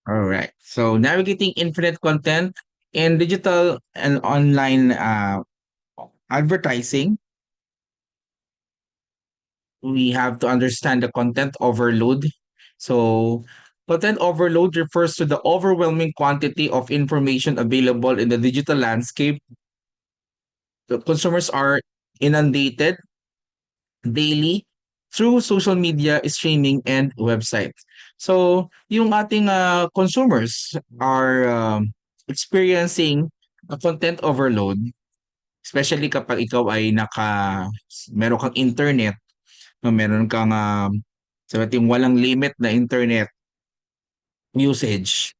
All right. So navigating infinite content in digital and online advertising, we have to understand the content overload. So content overload refers to the overwhelming quantity of information available in the digital landscape. The consumers are inundated daily through social media, streaming, and websites. So, yung ating consumers are experiencing a content overload, especially kapag ikaw ay meron kang internet, no, meron kang sabi natin walang limit na internet usage.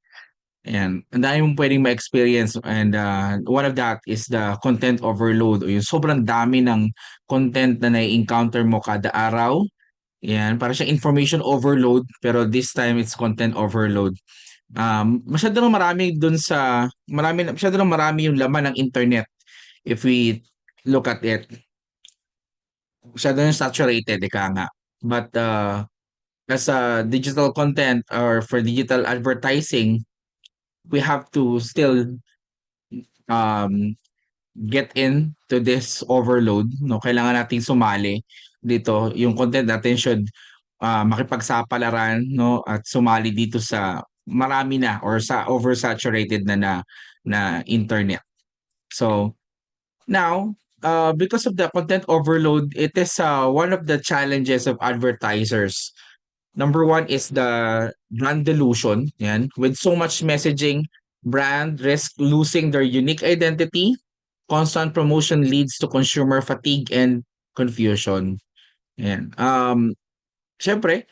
Ayan, ang dami mong puwedeng ma-experience and one of that is the content overload o yung sobrang dami ng content na nai-encounter mo kada araw. Yan, para siyang information overload pero this time it's content overload. Masyado ng marami dun sa masyado ng marami yung laman ng internet if we look at it. Masyado ng saturated, ika nga. But as a digital content or for digital advertising, we have to still um, get into this overload, no? Kailangan nating sumali dito. Yung content natin should makipagsapalaran, no, at sumali dito sa marami na or sa oversaturated na internet. So now, because of the content overload, it is one of the challenges of advertisers. Number one is the brand delusion. Yan. With so much messaging, brand risk losing their unique identity. Constant promotion leads to consumer fatigue and confusion. Yan. Syempre,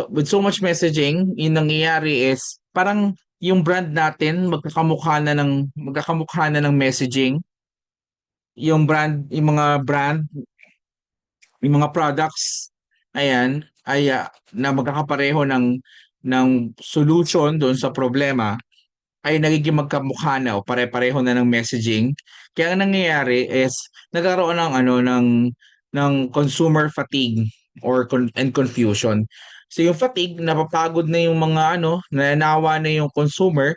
with so much messaging, yung nangyayari is parang yung brand natin magkakamukha na ng messaging. Yung mga products, ayan, ay na magkakapareho ng solution doon sa problema ay nagiging magkamukha na o pare-pareho na ng messaging. Kaya ang nangyayari is nagkaroon ng ng consumer fatigue and confusion. So yung fatigue, napapagod na yung mga nananawa na yung consumer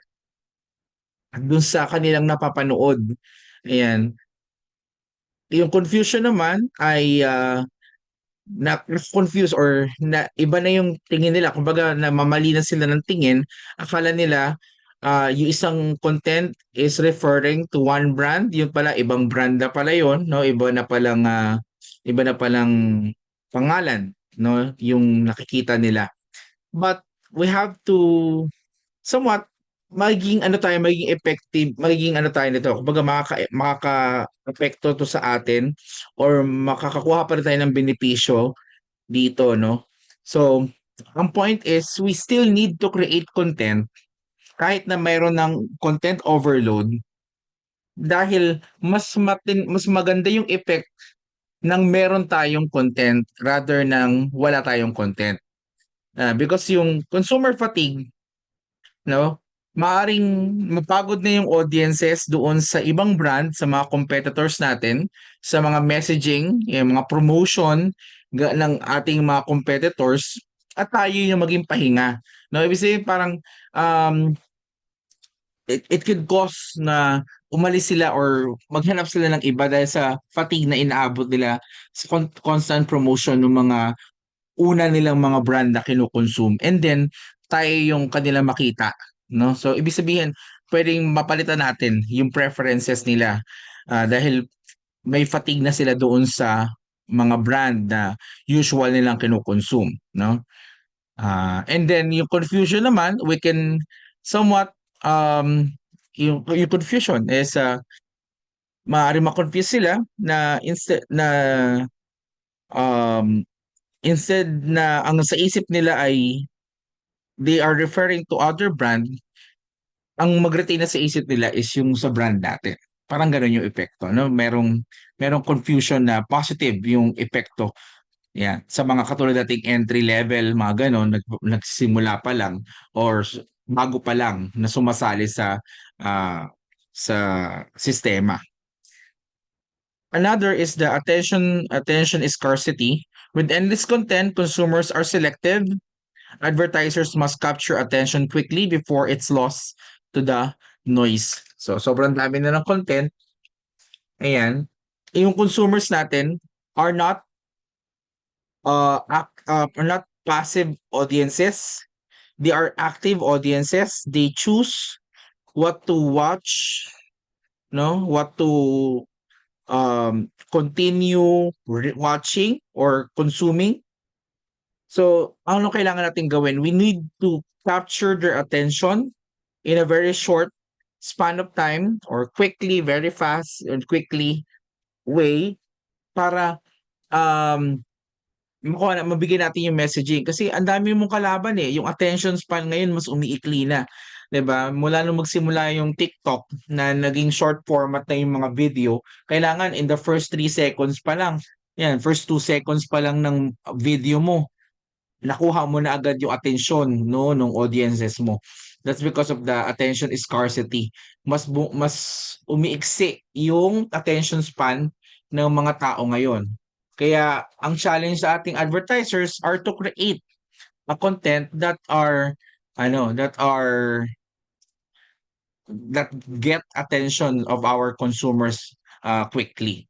dun sa kanilang napapanood. Ayan. Yung confusion naman ay na-confuse or na iba na yung tingin nila. Kumbaga namamali na sila ng tingin. Akala nila yung isang content is referring to one brand, yun pala ibang brand na pala yun, no? Iba na palang pangalan, no? Yung nakikita nila. But we have to somewhat magiging effective, magiging tayo nito, kumbaga makaka-epekto to sa atin or makakakuha pa rin tayo ng benepisyo dito, no? So, ang point is we still need to create content kahit na mayroon ng content overload dahil mas maganda yung effect ng meron tayong content rather ng wala tayong content. Because yung consumer fatigue, no? Maaring mapagod na yung audiences doon sa ibang brand, sa mga competitors natin, sa mga messaging, yung mga promotion ng ating mga competitors at tayo yung maging pahinga. No, ibig sabihin parang um, it could cause na umalis sila or maghanap sila ng iba dahil sa fatigue na inaabot nila sa constant promotion ng mga una nilang mga brand na kino-consume and then tayo yung kanila makita, no? So ibig sabihin puwedeng mapalitan natin yung preferences nila, dahil may fatigue na sila doon sa mga brand na usual nilang kino-consume, no? And then yung confusion naman, we can somewhat, yung confusion is, maaaring ma-confuse sila na um, instead na ang sa isip nila ay they are referring to other brand, ang mag-retain na sa isip nila is yung sa brand natin. Parang gano'n yung epekto, 'no? Merong confusion na positive yung epekto, 'yan. Sa mga katulad nating entry level, mga gano'n, nagsisimula pa lang or bago pa lang na sumasali ah, sa sistema. Another is the attention scarcity. With endless content, consumers are selective. Advertisers must capture attention quickly before it's lost to the noise. So, sobrang dami na ng content. Ayan. Yung consumers natin are not are not passive audiences. They are active audiences. They choose what to watch, no? What to continue watching or consuming. So, ano kailangan natin gawin? We need to capture their attention in a very short span of time or quickly, very fast and quickly way para um mabigyan natin yung messaging kasi ang dami mong kalaban, eh, yung attention span ngayon mas umiikli na, 'di ba? Mula nung magsimula yung TikTok na naging short format na yung mga video, kailangan in the first 3 seconds pa lang, 'yan, first 2 seconds pa lang ng video mo, nakuha mo na agad yung atensyon 'no, nung audiences mo. That's because of the attention scarcity. Mas umiiksi yung attention span ng mga tao ngayon. Kaya ang challenge sa ating advertisers are to create a content that get attention of our consumers quickly.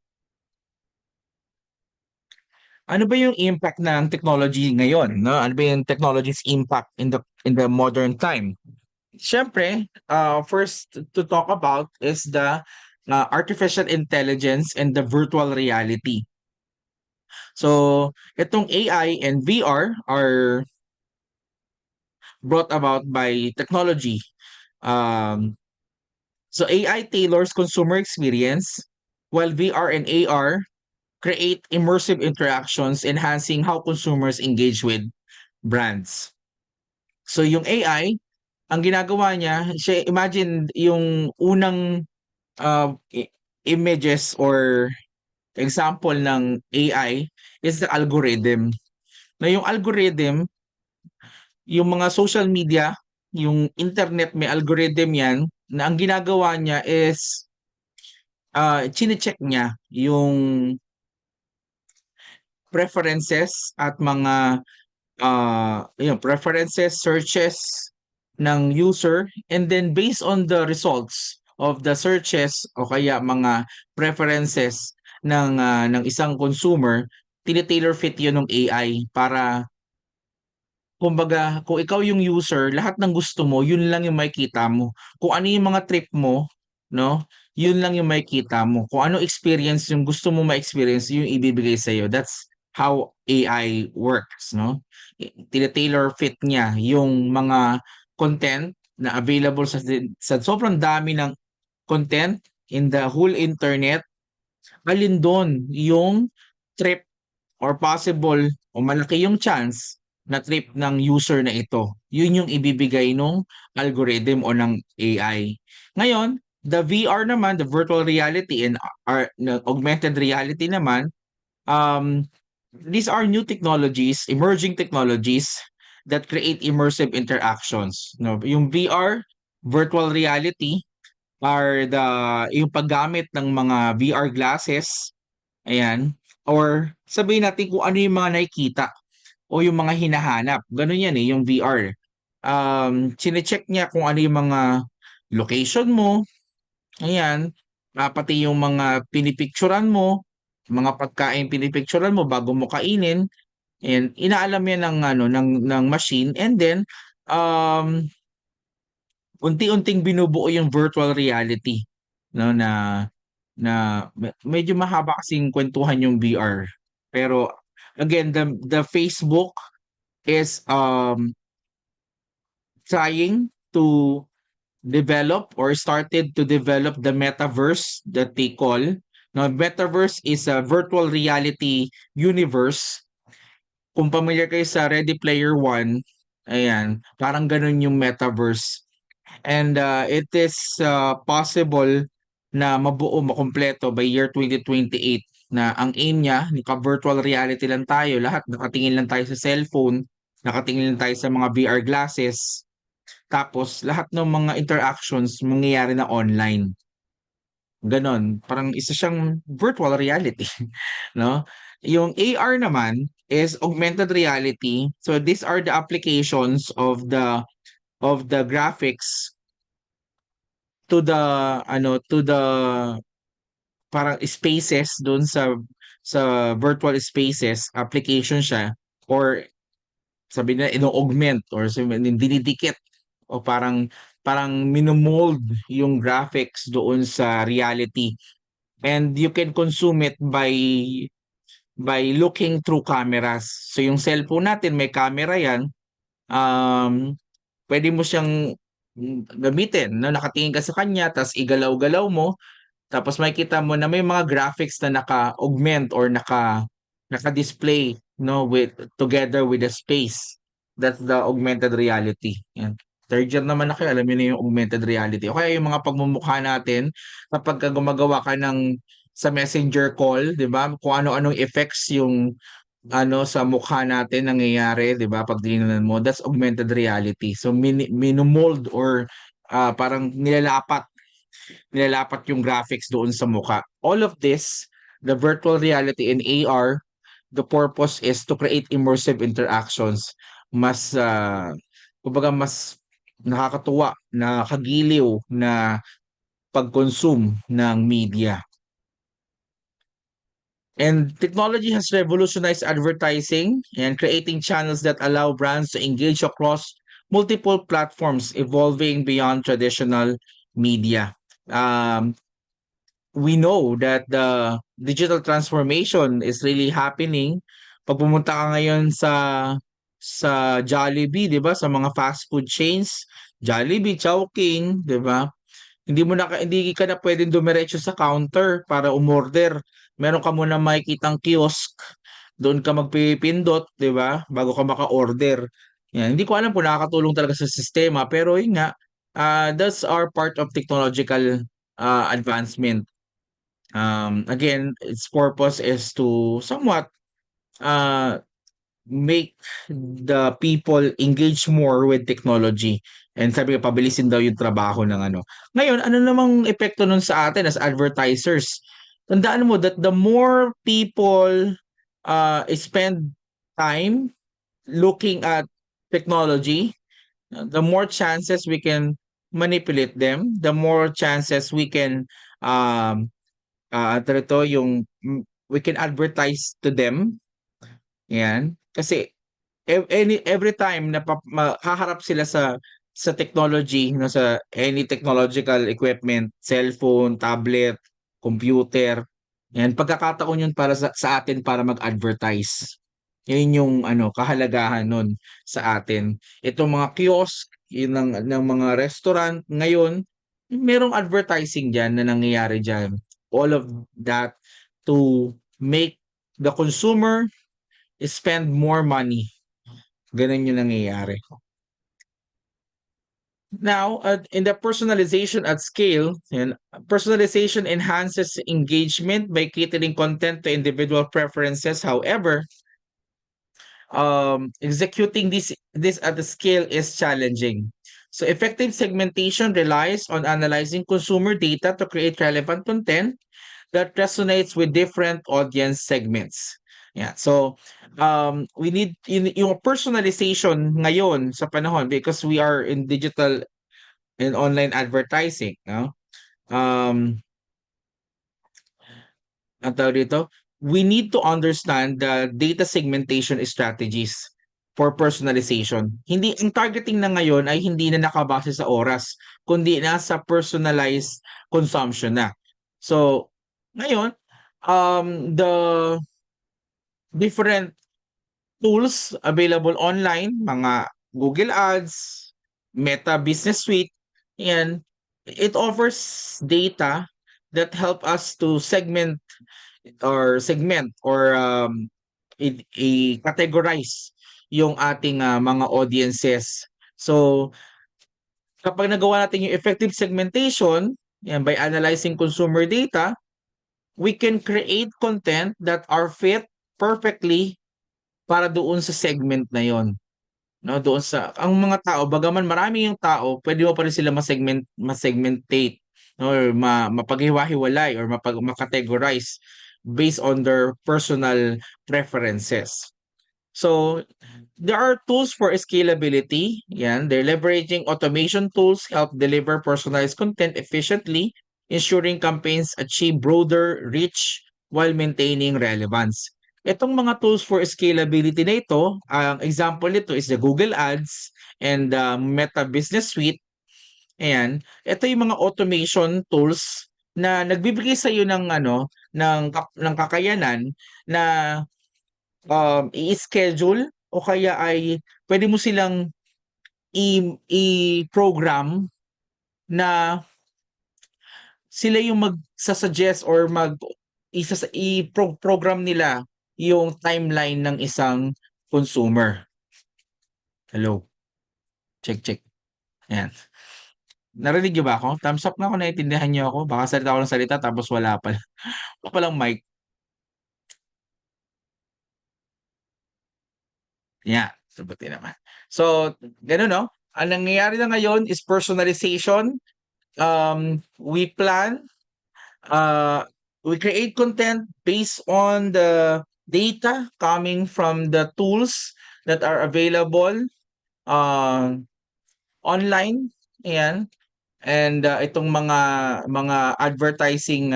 Ano ba yung impact ng technology ngayon, 'no? Ano ba yung technology's impact in the modern time? Siyempre, first to talk about is the artificial intelligence and the virtual reality. So, itong AI and VR are brought about by technology. Um, so AI tailors consumer experience, while VR and AR create immersive interactions, enhancing how consumers engage with brands. So yung AI, ang ginagawa niya, siya imagine yung unang images or example ng AI is the algorithm. Na yung algorithm, yung mga social media, yung internet may algorithm yan na ang ginagawa niya is chine-check niya yung preferences at mga preferences, searches ng user, and then based on the results of the searches o kaya mga preferences ng isang consumer, tini-tailor fit 'yun ng AI para kumbaga kung ikaw yung user, lahat ng gusto mo, yun lang yung makikita mo. Kung ano yung mga trip mo, 'no, yun lang yung makikita mo. Kung ano experience yung gusto mo ma-experience, yun yung ibibigay sa'yo. That's how AI works, 'no. Tine-tailor fit niya yung mga content na available sa sobrang dami ng content in the whole internet, alin dun yung trip or possible o malaki yung chance na trip ng user na ito. Yun yung ibibigay nung algorithm o ng AI. Ngayon, the VR naman, the virtual reality and augmented reality naman, um, these are new technologies, emerging technologies that create immersive interactions. No, yung VR, virtual reality, are yung paggamit ng mga VR glasses. Ayan. Or sabihin natin kung ano yung mga nakikita o yung mga hinahanap. Ganun yan eh, yung VR. Chine-check niya kung ano yung mga location mo, ayan, pati yung mga pinipicturan mo, mga pagkain pinipicturan mo bago mo kainin, and inaalam yan ng ano ng machine, and then um unti-unting binubuo yung virtual reality, 'no, na medyo mahaba kasing kuwentuhan yung VR. Pero again, the Facebook is trying to develop or started to develop the metaverse that they call. Now, metaverse is a virtual reality universe. Kung familiar kayo sa Ready Player One, ayan, parang ganun yung metaverse. And it is possible na mabuo, makumpleto by year 2028, na ang aim niya, naka-virtual reality lang tayo, lahat nakatingin lang tayo sa cellphone, nakatingin lang tayo sa mga VR glasses, tapos lahat ng mga interactions mangyayari na online. Gano'n, parang isa siyang virtual reality, 'no? Yung AR naman is augmented reality. So these are the applications of the graphics to the to the parang spaces doon sa virtual spaces application siya, or sabi na ino-augment or dinidikit o parang parang minomold yung graphics doon sa reality, and you can consume it by looking through cameras. So yung cellphone natin may camera yan, pwede mo siyang gamitin na nakatingin ka sa kanya tas igalaw-galaw mo, tapos makikita mo na may mga graphics na naka-augment or naka-display, no, with together with the space. That's the augmented reality. Yan. Third year naman na kayo, alam niyo na yung augmented reality. O kaya yung mga pagmumukha natin kapag gumagawa ka ng sa messenger call, 'di ba? Kung ano-anong effects yung sa mukha natin nangyayari, 'di ba? Pag tinignan mo, that's augmented reality. So minomold or parang nilalapat yung graphics doon sa mukha. All of this, the virtual reality and AR, the purpose is to create immersive interactions. Mas, kumbaga mas nakakatuwa, nakakagiliw na pag-consume ng media. And technology has revolutionized advertising and creating channels that allow brands to engage across multiple platforms, evolving beyond traditional media. Um, we know that the digital transformation is really happening. Pag pumunta ka ngayon sa Jollibee, 'di ba, sa mga fast food chains, Jollibee, Chowking, 'di ba? Hindi ka na puwedeng dumiretso sa counter para umorder. Meron ka munang makikitang kiosk, doon ka magpipindot, 'di ba, bago ka maka-order. Yan, hindi ko alam kung nakakatulong talaga sa sistema, pero yun nga, that's our part of technological advancement. Again, its purpose is to somewhat uh, make the people engage more with technology. And sabi ko, pabilisin daw yung trabaho ng ano. Ngayon, ano namang epekto nun sa atin as advertisers? Tandaan mo that the more people spend time looking at technology, the more chances we can manipulate them, the more chances we can um, yung we can advertise to them. Yan. Kasi every time na haharap sila sa technology, no, sa any technological equipment, cellphone, tablet, computer, yan, pagkakataon yun para sa atin para mag-advertise. Yun yung kahalagahan nun sa atin. Itong mga kiosk, yun ng mga restaurant ngayon, merong advertising diyan na nangyayari diyan. All of that to make the consumer spend more money. Ganun yung nangyayari. Now, in the personalization at scale, and personalization enhances engagement by catering content to individual preferences. However, executing this at the scale is challenging. So effective segmentation relies on analyzing consumer data to create relevant content that resonates with different audience segments. Yeah. So we need yung personalization ngayon sa panahon, because we are in digital and online advertising, no? Ang tawag dito, we need to understand the data segmentation strategies for personalization. Hindi ang targeting na ngayon ay hindi na nakabase sa oras, kundi na sa personalized consumption na. So, ngayon, the different tools available online, mga Google Ads, Meta Business Suite, yan, it offers data that help us to segment or i-categorize yung ating mga audiences. So, kapag nagawa natin yung effective segmentation, yan, by analyzing consumer data, we can create content that are fit perfectly para doon sa segment na yon. No, doon sa ang mga tao, bagaman marami yung tao, pwede mo pa rin sila ma-segmentate, no, or mapaghiwa-hiwalay or ma-categorize based on their personal preferences. So, there are tools for scalability. Yan, they're leveraging automation tools help deliver personalized content efficiently, ensuring campaigns achieve broader reach while maintaining relevance. Itong mga tools for scalability na ito, ang example nito is the Google Ads and the Meta Business Suite. Ayan, ito yung mga automation tools na nagbibigay sa iyo ng ano, ng kakayanan na i-schedule o kaya ay pwede mo silang i-program na sila yung magsa-suggest or i-program nila yung timeline ng isang consumer. Hello, check, check. Ayan. Narinig niyo ba ako? Thumbs up nga kung naintindihan niyo ako. Baka salita ako ng salita tapos wala pala. Wala palang mic. Yeah, sabuti naman. So, gano'n 'no? Ang nangyayari na ngayon is personalization. We plan, uh, we create content based on the data coming from the tools that are available, uh, online, ayan. And, itong mga advertising,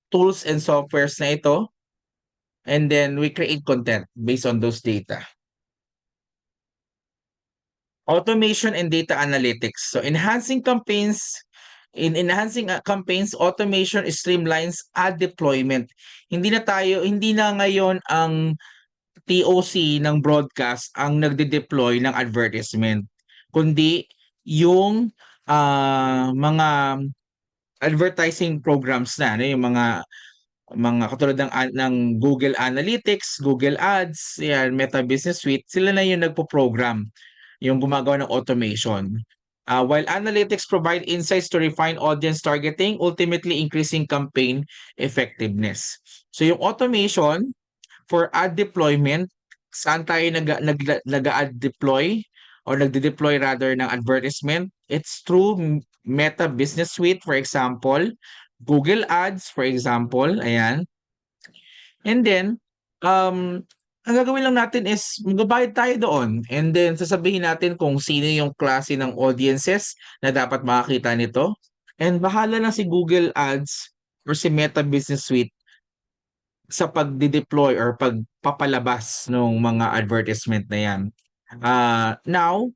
tools and softwares na ito, and then we create content based on those data. Automation and data analytics. So enhancing campaigns, automation streamlines ad deployment. Hindi na ngayon ang TOC ng broadcast ang nagde-deploy ng advertisement, kundi yung, mga advertising programs na, ano, yung mga katulad ng Google Analytics, Google Ads, yan, Meta Business Suite, sila na yung nagpo-program, yung gumagawa ng automation. While analytics provide insights to refine audience targeting, ultimately increasing campaign effectiveness. So yung automation for ad deployment, saan tayo nag-a-ad deploy or nagde-deploy rather ng advertisement? It's through Meta Business Suite, for example, Google Ads, for example, ayan. And then, ang gagawin lang natin is magbabayad tayo doon and then sasabihin natin kung sino yung klase ng audiences na dapat makakita nito. And bahala na si Google Ads or si Meta Business Suite sa pagde-deploy or pagpapalabas ng mga advertisement na yan. Now,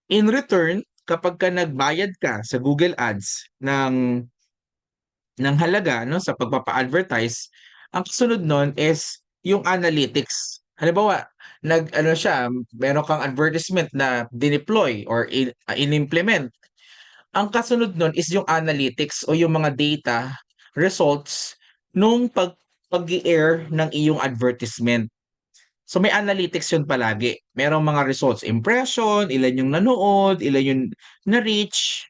in return, kapagka nagbayad ka sa Google Ads ng halaga 'no, sa pagpapa-advertise, ang kasunod nun is yung analytics. Halimbawa, nag-ano siya, meron kang advertisement na dineploy or inimplement. Ang kasunod nun is yung analytics o yung mga data results nung pag-i-air ng iyong advertisement. So, may analytics yun palagi. Merong mga results, impression, ilan yung nanood, ilan yung na-reach,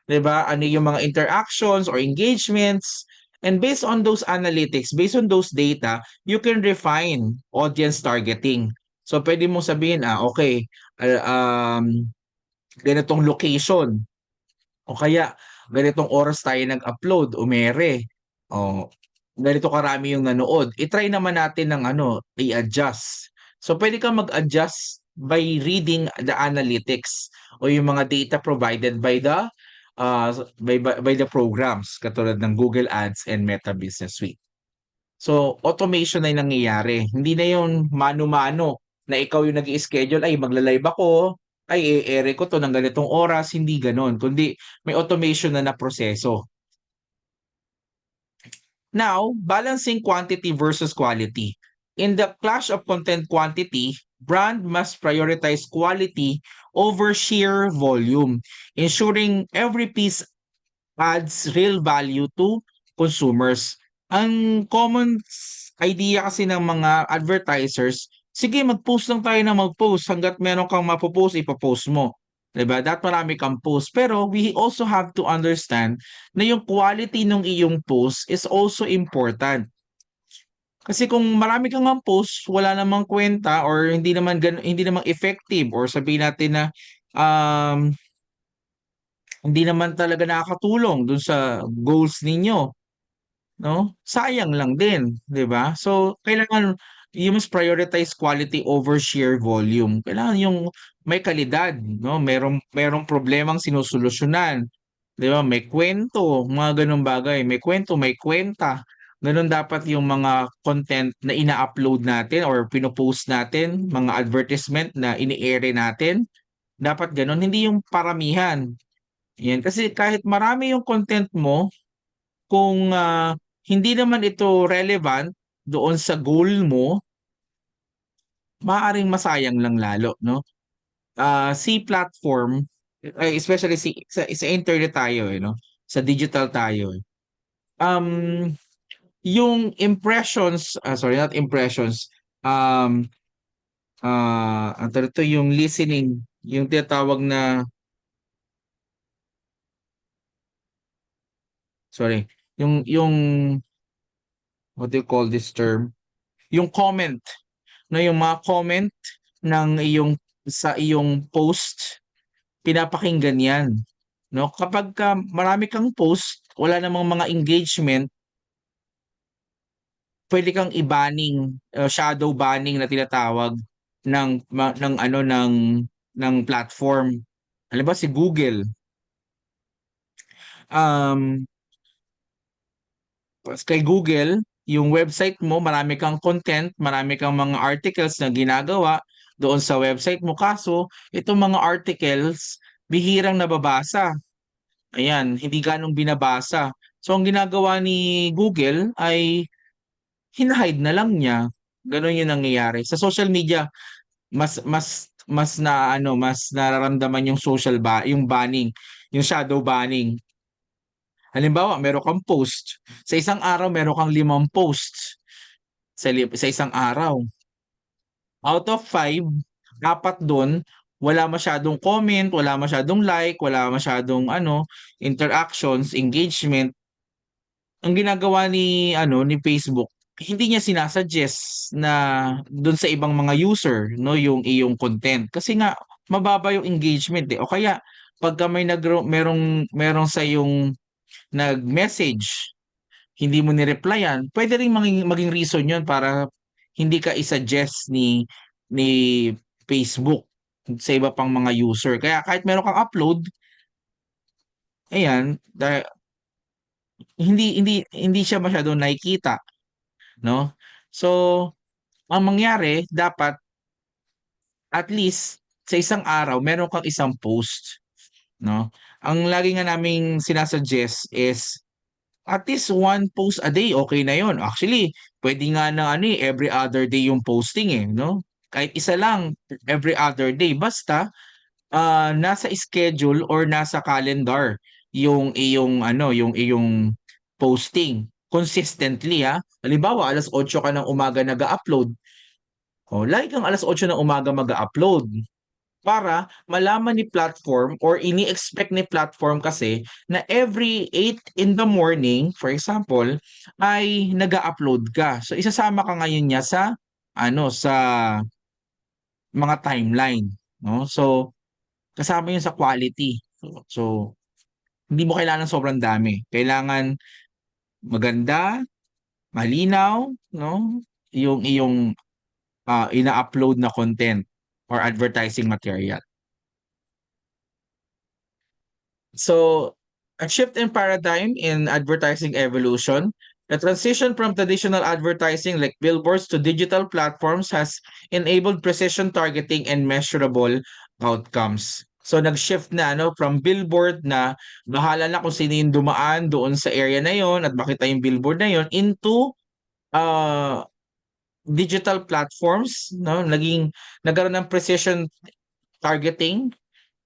'di ba? Ano yung mga interactions or engagements. And based on those analytics, based on those data, you can refine audience targeting. So, pwede mong sabihin, okay, ah, ganitong location o kaya ganitong oras tayo nag-upload, umere. O ganito karami yung nanood. I-try naman natin ng ano, i-adjust. So pwede kang mag-adjust by reading the analytics o yung mga data provided by the programs katulad ng Google Ads and Meta Business Suite. So automation na yung nangyayari. Hindi na yung mano-mano na ikaw yung nag-i-schedule, ay magla-live ako, ay i-ere ko 'to ng ganitong oras, hindi gano'n. Kundi may automation na proseso. Now, balancing quantity versus quality. In the clash of content quantity, brand must prioritize quality over sheer volume, ensuring every piece adds real value to consumers. Ang common idea kasi ng mga advertisers, sige mag-post lang tayo ng mag-post hangga't meron kang mapo-post, ipo-post mo. 'Di ba? Dapat marami kang post. Pero we also have to understand na yung quality ng iyong post is also important. Kasi kung marami kang ngang post, wala namang kwenta or hindi naman effective or sabihin natin na, um, hindi naman talaga nakakatulong dun sa goals ninyo, 'no? Sayang lang din, 'di ba? So, kailangan you must prioritize quality over sheer volume. Kailangan yung may kalidad, no? Merong problemang sinusolusyunan. 'Di ba? May kwento, mga ganung bagay. May kwento, may kwenta. Ganun dapat yung mga content na ina-upload natin or pino-post natin, mga advertisement na ini-ere natin. Dapat ganun, hindi yung paramihan. Yan. Kasi kahit marami yung content mo, kung hindi naman ito relevant doon sa goal mo, maaaring masayang lang lalo, no? Si platform, especially sa internet tayo, no? Sa digital tayo. Um, yung impressions, sorry, not impressions, um, ang tawag dito, yung listening, yung tinatawag na, sorry, yung what do you call this term? Yung comment, no, yung mga comment ng iyong sa iyong post, pinapakinggan yan, no? Kapag marami kang post, wala namang mga engagement, pwede kang i-banning, shadow banning na tinatawag ng ano ng platform. Halimbawa si Google, um, kay Google, yung website mo, marami kang content, marami kang mga articles na ginagawa doon sa website mo. Kaso, itong mga articles, bihirang nababasa. Ayan, hindi ganong binabasa. So, ang ginagawa ni Google ay hinahide na lang niya. Ganon yung nangyayari. Sa social media, mas nararamdaman yung yung banning, yung shadow banning. Halimbawa, meron kang post. Sa isang araw, meron kang 5 posts sa isang araw. Out of 5, 4 dun, wala masyadong comment, wala masyadong like, wala masyadong interactions, engagement. Ang ginagawa ni Facebook, hindi niya sinasuggest na dun sa ibang mga user, no, yung iyong content. Kasi nga, mababa yung engagement eh. O kaya, pagka merong sa yung nag-message, hindi mo ni-replyan, pwede rin maging reason yun para hindi ka i-suggest ni Facebook sa iba pang mga user. Kaya kahit meron kang upload, ayan, hindi siya masyadong nakikita, no? So, ang mangyari, dapat at least sa isang araw meron kang isang post, no? Ang lagi nga naming sinasuggest is at least 1 post a day, okay na yon. Actually, pwede nga na every other day yung posting eh, no? Kahit isa lang every other day, basta nasa schedule or nasa calendar yung iyong posting consistently ha. Halimbawa, 8:00 ka ng umaga nag-upload. Oh, lagi kang 8:00 ng umaga mag-upload para malaman ni platform or ini-expect ni platform kasi na every 8 in the morning, for example, ay nag-upload ka. So isasama ka ngayon niya sa mga timeline, no? So kasama 'yun sa quality. So hindi mo kailangan ng sobrang dami. Kailangan maganda, malinaw, no? Yung iyong ina-upload na content or advertising material. So, a shift in paradigm in advertising evolution. The transition from traditional advertising like billboards to digital platforms has enabled precision targeting and measurable outcomes. So nag-shift na from billboard na bahala na kung sino yung dumaan doon sa area na yon at makita yung billboard na yon into uh, digital platforms, no? Nagkaroon ng precision targeting.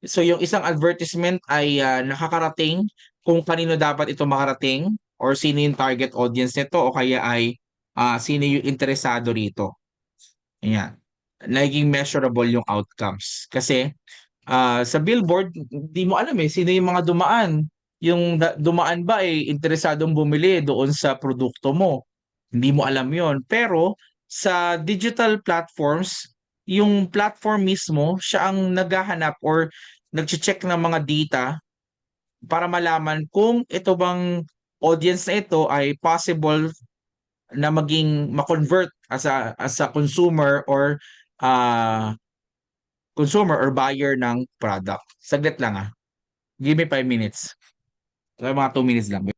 So yung isang advertisement ay nakakarating kung kanino dapat ito makarating or sino yung target audience nito o kaya ay sino yung interesado rito. Ayan. Naging measurable yung outcomes. Kasi sa billboard, hindi mo alam sino yung mga dumaan. Yung dumaan ba ay interesadong bumili doon sa produkto mo. Hindi mo alam yon. Pero sa digital platforms, yung platform mismo, siya ang naghahanap or nagche-check ng mga data para malaman kung ito bang audience na ito ay possible na maging ma-convert as a consumer or buyer ng product. Saglit lang, Give me 5 minutes. Mga 2 minutes lang.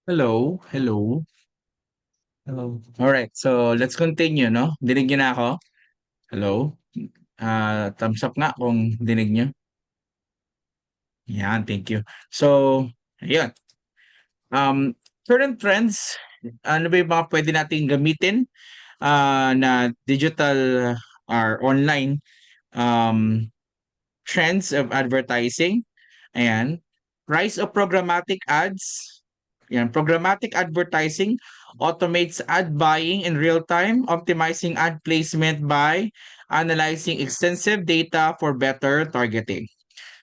Hello, hello, hello. Alright, so let's continue, no? Dinig niyo na ako? Hello? Thumbs up nga kung dinig niyo. Yan, thank you. So, ayun. Current trends, ano ba yung mga pwede nating gamitin na digital or online um, trends of advertising? Ayan. Rise of programmatic ads. Yan, programmatic advertising automates ad buying in real time, optimizing ad placement by analyzing extensive data for better targeting.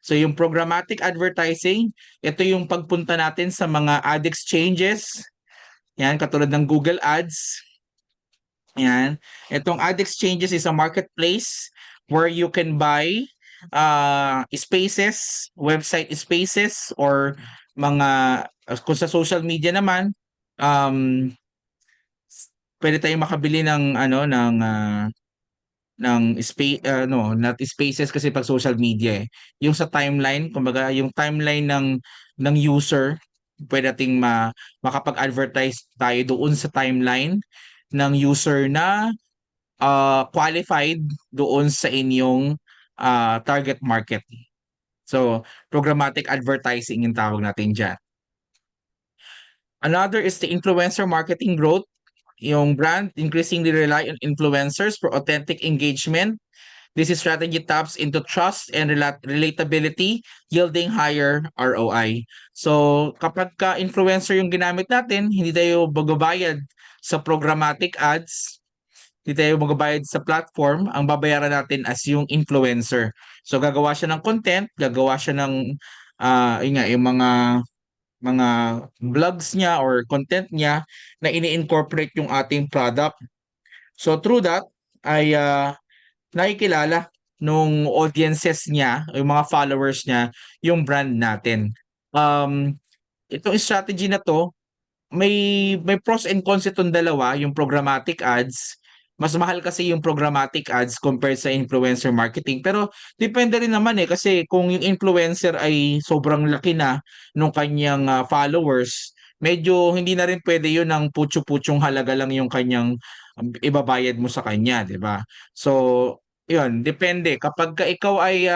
So yung programmatic advertising, ito yung pagpunta natin sa mga ad exchanges, yan, katulad ng Google Ads. Yan. Itong ad exchanges is a marketplace where you can buy spaces, website spaces, or mga kung sa social media naman, um, pwede tayong makabili ng ano ng space not spaces kasi pag social media eh. Yung sa timeline, kumbaga yung timeline ng user, pwede nating makapag-advertise tayo doon sa timeline ng user na qualified doon sa inyong target market. So, programmatic advertising yung tawag natin diyan. Another is the influencer marketing growth. Yung brand increasingly rely on influencers for authentic engagement. This strategy taps into trust and relatability, yielding higher ROI. So, kapag ka influencer yung ginamit natin, hindi tayo magbabayad sa programmatic ads, hindi tayo magbabayad sa platform, ang babayaran natin as yung influencer. So, gagawa siya ng content, gagawa siya ng, yun nga, yung mga vlogs niya or content niya na ini-incorporate yung ating product. So through that ay nakikilala nung audiences niya, yung mga followers niya, yung brand natin. Um, Itong strategy na 'to may pros and cons itong dalawa, yung programmatic ads. Mas mahal kasi yung programmatic ads compared sa influencer marketing. Pero depende rin naman, kasi kung yung influencer ay sobrang laki na nung kanyang, followers, medyo hindi na rin puwede yun ng putyu-putyung halaga lang yung kanyang, ibabayad mo sa kanya, 'di ba? So, yun depende kapagka ikaw ay,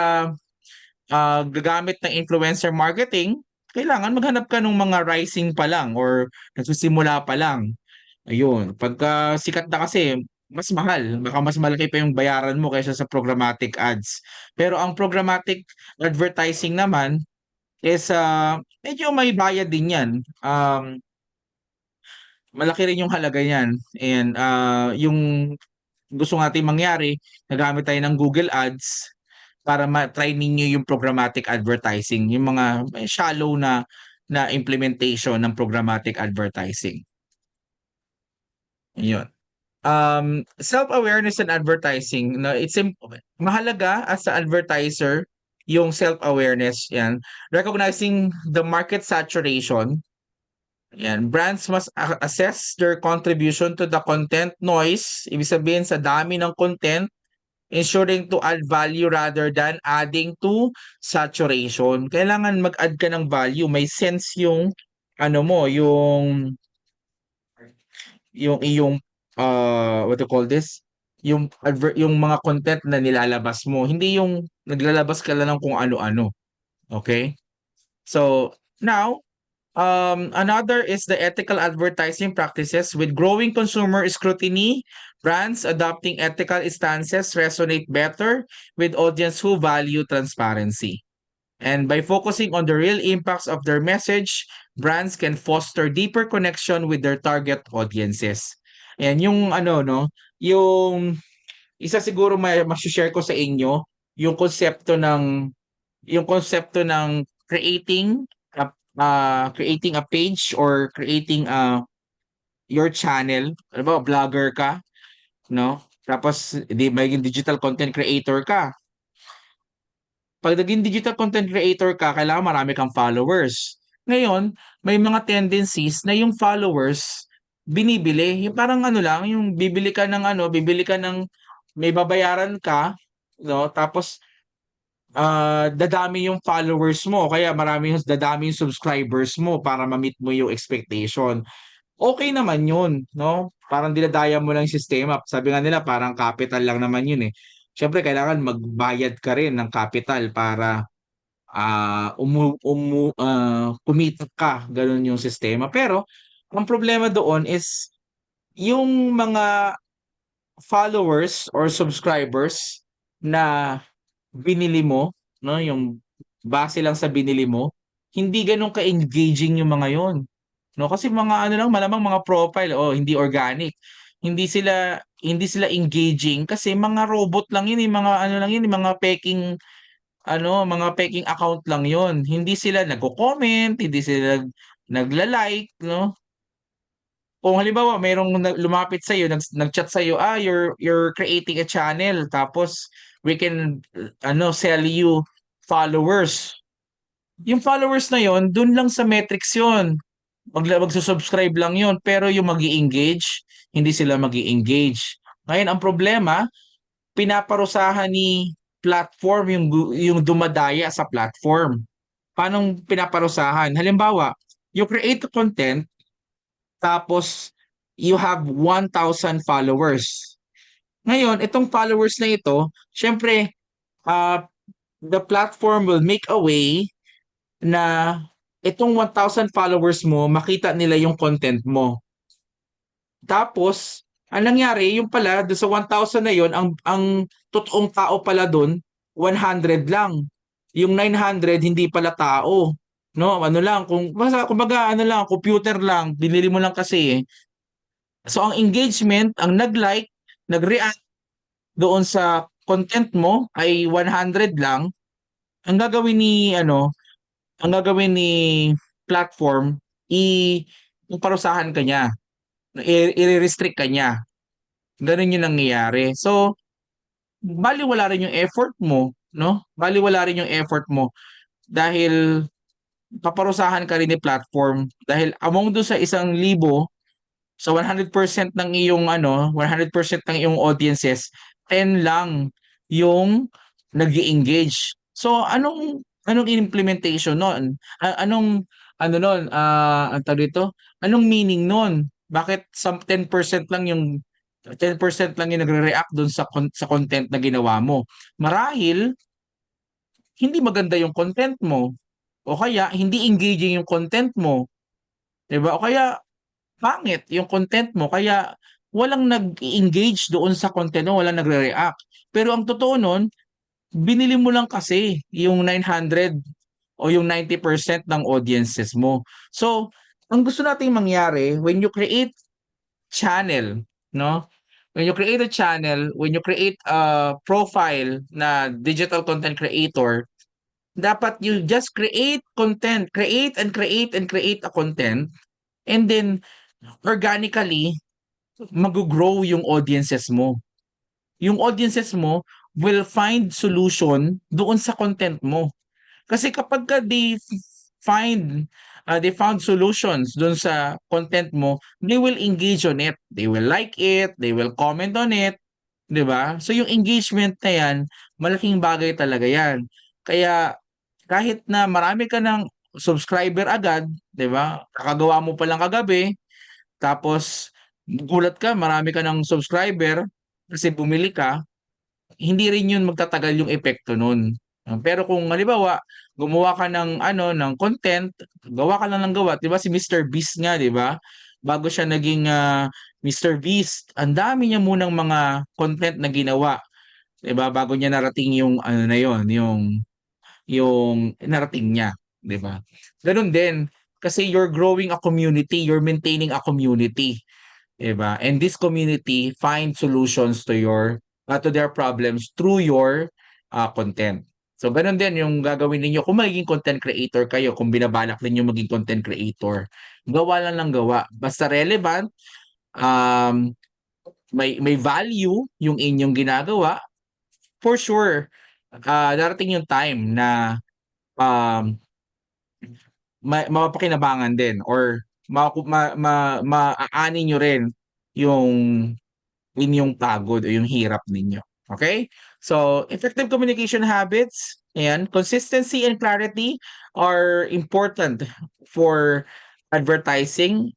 gagamit ng influencer marketing, kailangan maghanap ka nung mga rising pa lang or nagsisimula pa lang, ayun. Pagka sikat na kasi mas mahal, baka mas malaki pa yung bayaran mo kaysa sa programmatic ads. Pero ang programmatic advertising naman is, medyo may bayad din 'yan, malaki rin yung halaga niyan and, yung gusto nating mangyari, gagamit tayo ng Google Ads para ma-try ninyo yung programmatic advertising, yung mga may shallow na na implementation ng programmatic advertising, yun. Self-awareness and advertising na mahalaga as a advertiser yung self-awareness, 'yan. Recognizing the market saturation, 'yan. Brands must assess their contribution to the content noise, ibig sabihin sa dami ng content, ensuring to add value rather than adding to saturation. Kailangan mag-add ka ng value, may sense yung ano mo, yung iyong, what you call this, yung mga content na nilalabas mo, hindi yung naglalabas ka lang ng kung ano-ano, okay? So, now, another is the ethical advertising practices. With growing consumer scrutiny, brands adopting ethical stances resonate better with audience who value transparency. And by focusing on the real impacts of their message, brands can foster deeper connection with their target audiences. And yung ano 'no, yung isa siguro share ko sa inyo, yung konsepto ng creating creating a page or creating, your channel. Halimbawa vlogger ka 'no, tapos maging digital content creator ka. 'Pag naging digital content creator ka, kailangan marami kang followers. Ngayon, may mga tendencies na yung followers binibili, yung parang ano lang, yung bibili ka ng may babayaran ka 'no, tapos, dadami yung followers mo o kaya dadami yung subscribers mo para ma-meet mo yung expectation. Okey naman yun 'no, parang dinadaya mo lang yung sistema. Sabi nga nila parang capital lang naman yun, eh. Siyempre kailangan magbayad ka rin ng capital para, kumita ka, gano'n yung sistema. Pero ang problema doon is yung mga followers or subscribers na binili mo 'no, yung base lang sa binili mo, hindi gano'n ka-engaging yung mga yun. 'No, kasi mga ano lang malamang mga profile o hindi organic. Hindi sila engaging kasi mga robot lang yun, mga ano lang yun, mga pekeng account lang yun. Hindi sila nagko-comment, hindi sila nagla-like 'no. Kung halimbawa merong lumapit sa'yo, nag-chat sa'yo, "You're creating a channel tapos we can sell you followers." Yung followers na yun, dun lang sa metrics yun. Magsu-subscribe lang yun, pero yung mag-e-engage, hindi sila mag-e-engage. Ngayon ang problema, pinaparusahan ni platform yung dumadaya sa platform. Paanong pinaparusahan? Halimbawa, you create content tapos you have 1,000 followers. Ngayon, itong followers na ito, siyempre, ah, the platform will make a way na itong 1,000 followers mo makita nila yung content mo. Tapos ang nangyari yung pala dun sa 1,000 na yun ang totoong tao pala dun 100 lang. Yung 900 hindi pala tao, 'no? Ano lang kumbaga ano lang, computer lang, binili mo lang kasi, eh. So ang engagement, ang nag-like, nag-react doon sa content mo ay 100 lang. Ang gagawin ni ano, ang gagawin ni platform paparusahan ka niya, ire-restrict ka niya. Gano'n yung nangyayari. So, balewala rin yung effort mo, 'no? Balewala rin yung effort mo dahil paparusahan ka rin ni platform dahil among dun sa 1,000 sa 100% ng iyong 100% ng iyong audiences, 10 lang yung nag-e-engage. So anong implementation nun? Anong nun, anong tawag dito? Anong meaning nun? Bakit 10% lang yung 10% lang yung nagre-react dun sa content na ginawa mo? Marahil hindi maganda yung content mo o kaya hindi engaging yung content mo, 'di ba? O kaya pangit yung content mo kaya walang nag-e-engage doon sa content mo, walang nagre-react. Pero ang totoo nun, binili mo lang kasi yung 900 o yung 90% ng audiences mo. So, ang gusto nating mangyari when you create channel, 'no? When you create a channel, when you create a profile na digital content creator, dapat you just create content, create and create and create a content, and then organically mag-grow yung audiences mo. Yung audiences mo will find solution doon sa content mo. Kasi kapagka they found solutions doon sa content mo, they will engage on it. They will like it, they will comment on it, 'di ba? So yung engagement na 'yan, malaking bagay talaga 'yan. Kaya kahit na marami ka ng subscriber agad, 'di ba? Kakagawa mo pa lang kagabi, tapos gugulat ka marami ka ng subscriber kasi bumili ka, hindi rin 'yun magtatagal yung epekto nun. Pero kung halimbawa, gumawa ka ng ng content, gawa ka lang ng gawa, 'di ba si Mr. Beast nga, 'di ba? Bago siya naging, Mr. Beast, ang dami niya munang mga content na ginawa, 'di ba? Bago niya narating yung na yun, yung narating niya, 'di ba? Gano'n din, kasi you're growing a community, you're maintaining a community. 'Di ba? And this community find solutions to their problems through your, content. So gano'n din yung gagawin ninyo kung magiging content creator kayo, kung binabalak ninyong maging content creator. Gawa lang ng gawa, basta relevant, um, may value yung inyong ginagawa, for sure, darating yung time na, um, mapapakinabangan din or maaani niyo rin yung inyong pagod o yung hirap ninyo, okay? So, effective communication habits, ayan, consistency and clarity are important for advertising.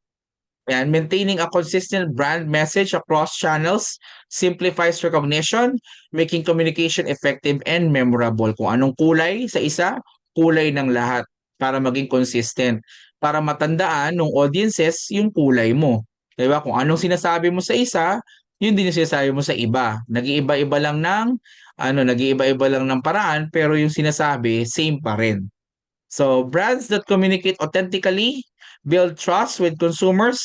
Ayan, maintaining a consistent brand message across channels simplifies recognition, making communication effective and memorable. Kung anong kulay sa isa, kulay ng lahat para maging consistent. Para matandaan ng audiences yung kulay mo. 'Di ba? Kung anong sinasabi mo sa isa, yun din yung sinasabi mo sa iba. Nag-iiba-iba lang ng paraan pero yung sinasabi same pa rin. So, brands that communicate authentically build trust with consumers,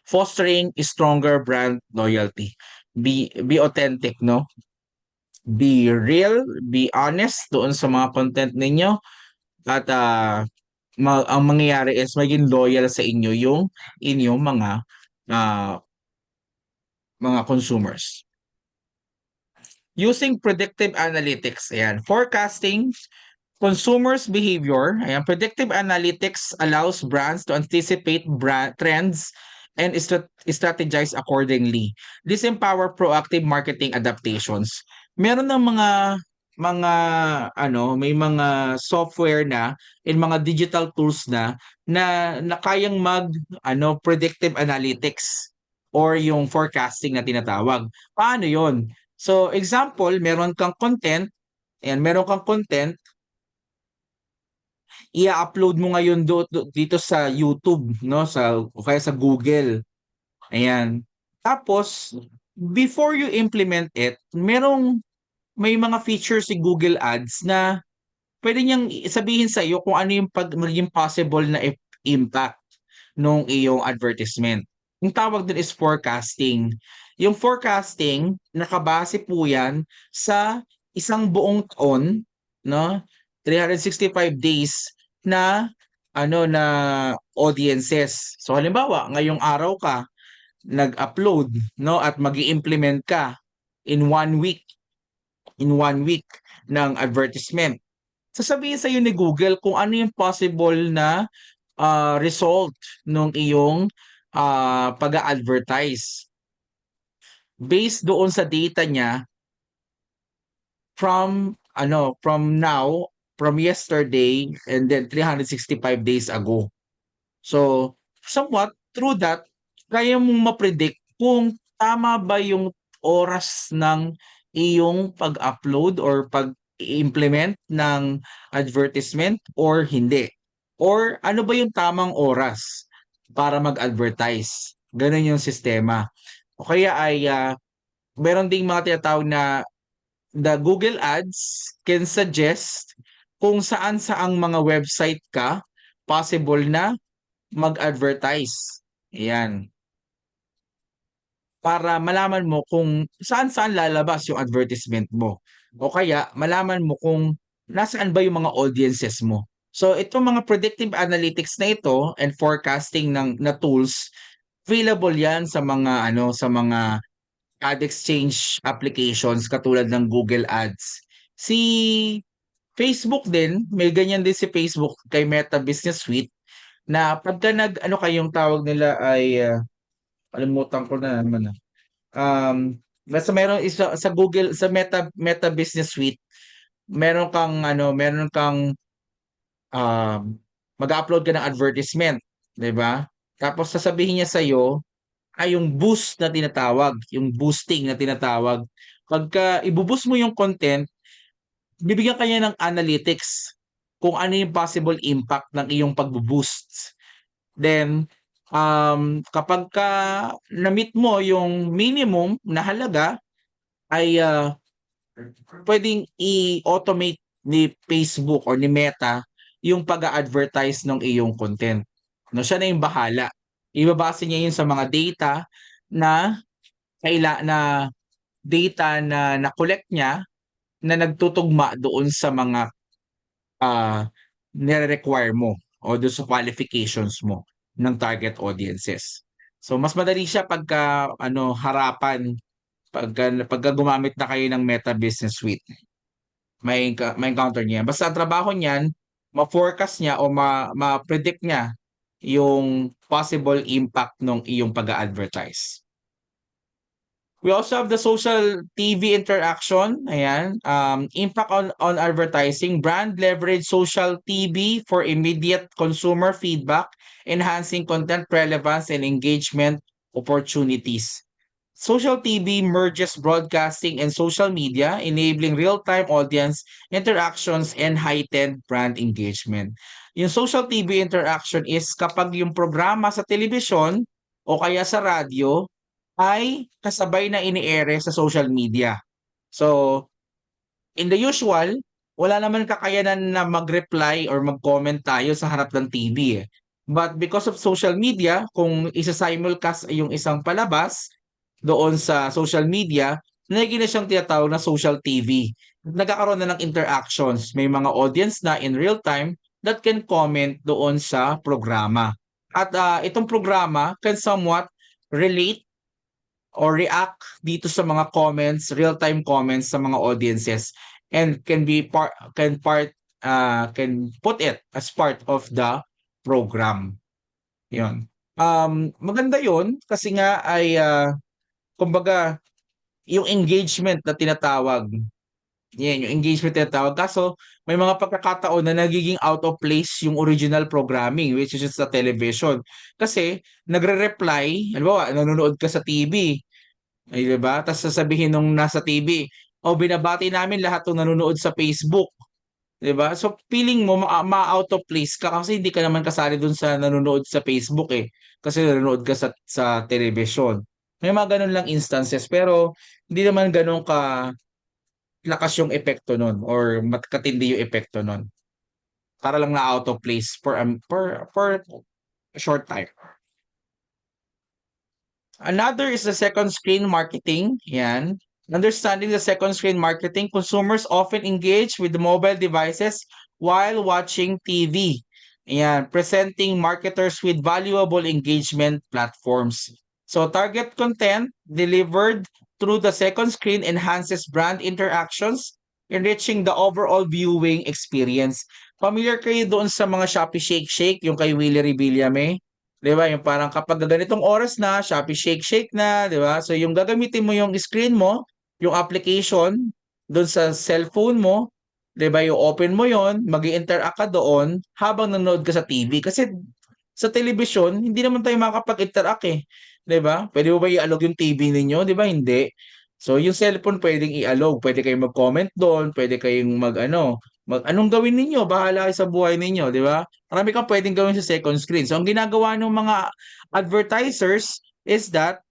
fostering stronger brand loyalty. Be authentic, no? Be real, be honest doon sa mga content ninyo at ang mangyayari is maging loyal sa inyo yung inyong ah, mga consumers. Using predictive analytics, ayan, forecasting consumers' behavior, ayan, predictive analytics allows brands to anticipate brand trends and strategize accordingly. This empower proactive marketing adaptations. Meron ng may mga software na and mga digital tools na kayang predictive analytics or yung forecasting na tinatawag. Paano 'yon? So example, meron kang content, i-upload mo ngayon dito sa YouTube, 'no, o kaya sa Google, ayan. Tapos before you implement it, may mga features si Google Ads na puwede niyang sabihin sa iyo kung ano yung magiging possible na impact nung iyong advertisement. Yung tawag dun is forecasting. Yung forecasting, nakabase po yan sa isang buong taon, 'no, 365 days na na audiences. So halimbawa, ngayong araw ka nag-upload, no, at mag-i-implement ka in 1 week, in 1 week ng advertisement. Sasabihin sa ni Google kung ano yung possible na result nung iyong pag-a-advertise based doon sa data niya from now, from yesterday, and then 365 days ago. So, somewhat through that, kaya mong ma-predict kung tama ba yung oras ng iyong pag-upload or pag-i-implement ng advertisement or hindi. Or ano ba yung tamang oras para mag-advertise. Gano'n yung sistema. O kaya ay meron ding mga tinatawag na the Google Ads can suggest kung saan-saang mga website ka possible na mag-advertise. Ayan. Para malaman mo kung saan-saan lalabas yung advertisement mo. O kaya malaman mo kung nasaan ba yung mga audiences mo. So itong mga predictive analytics na ito and forecasting na tools, available 'yan sa mga ad exchange applications katulad ng Google Ads. Si Facebook din, may ganyan din si Facebook kay Meta Business Suite na pagka nag-ano kayong tawag nila ay, kalimutan ko na naman, basta meron isa sa Google sa Meta Business Suite, meron kang, um, mag-a-upload ka ng advertisement, 'di ba? Tapos sasabihin niya sa'yo yung boost na tinatawag, yung boosting na tinatawag. Pagka ibo-boost mo yung content, bibigyan ka niya ng analytics kung ano yung possible impact ng iyong pagbo-boost. Then, kapagka na-meet mo yung minimum na halaga ay, puwedeng i-automate ni Facebook or ni Meta yung pag-a-advertise ng iyong content. 'No, siya na yung bahala. Ibabase niya yun sa mga data na na data na na-collect niya na nagtutugma doon sa mga, nire-require mo o dun sa qualifications mo ng target audiences. So mas madali siya pagka harapan, pagka gumamit na kayo ng Meta Business Suite. Ma-encounter niyo yan. Basta ang trabaho niyan, ma-forecast niya o ma-predict niya yung possible impact ng iyong pag-a-advertise. We also have the social TV interaction, ayan, impact on advertising. Brand leverage social TV for immediate consumer feedback, enhancing content relevance and engagement opportunities. Social TV merges broadcasting and social media, enabling real-time audience interactions and heightened brand engagement. Yung social TV interaction is kapag yung programa sa telebisyon o kaya sa radyo ay kasabay na ini-ere sa social media. So, in the usual, wala naman kakayanan na mag-reply or mag-comment tayo sa harap ng TV, eh. But because of social media, kung isa-simulcast yung isang palabas doon sa social media, nagiging na siyang tinatawag na social TV. Nagkakaroon na ng interactions. May mga audience na in real time that can comment doon sa programa. At itong programa can somewhat relate or react dito sa mga comments, real-time comments sa mga audiences, and can put it as part of the program. 'Yun. Maganda 'yun kasi nga ay, kumbaga yung engagement na tinatawag, 'yan yung engagement na tinatawag, kaso may mga pagkakataon na nagiging out of place yung original programming which is sa television. Kasi nagre-reply, halimbawa nanonood ka sa TV. Ay, 'di ba? Tas sasabihin nung nasa TV, "Oh, binabati namin lahat ng nanonood sa Facebook." 'Di ba? So, feeling mo ma-out of place ka kasi hindi ka naman kasali dun sa nanonood sa Facebook, eh, kasi nanonood ka sa telebisyon. May mga gano'n lang instances pero hindi naman gano'n lakas yung epekto nun or katindi yung epekto nun. Para lang na out of place for a short time. Another is the second screen marketing, yan. Understanding the second screen marketing, consumers often engage with the mobile devices while watching TV. Ayan, presenting marketers with valuable engagement platforms. So target content delivered through the second screen enhances brand interactions, enriching the overall viewing experience. Familiar kayo doon sa mga Shopee Shake Shake, yung kay Willie Revillame? 'Di ba? Yung parang kapag ganitong oras na, Shopee Shake Shake na, 'di ba? So yung gagamitin mo yung screen mo, yung application doon sa cellphone mo, 'di ba, i-open mo 'yon, mag-i-interact ka doon habang nanonood ka sa TV. Kasi sa telebisyon, hindi naman tayo makakapag-interact eh, 'di ba? Puwede mo ba i-alog yung TV ninyo, 'di ba, hindi. So yung cellphone puwedeng i-alog, puwede kayong mag-comment do'n, puwede kayong mag-ano, anong gawin ninyo, bahala kayo sa buhay ninyo, 'di ba? Marami kang puwedeng gawin sa second screen. So ang ginagawa ng mga advertisers is that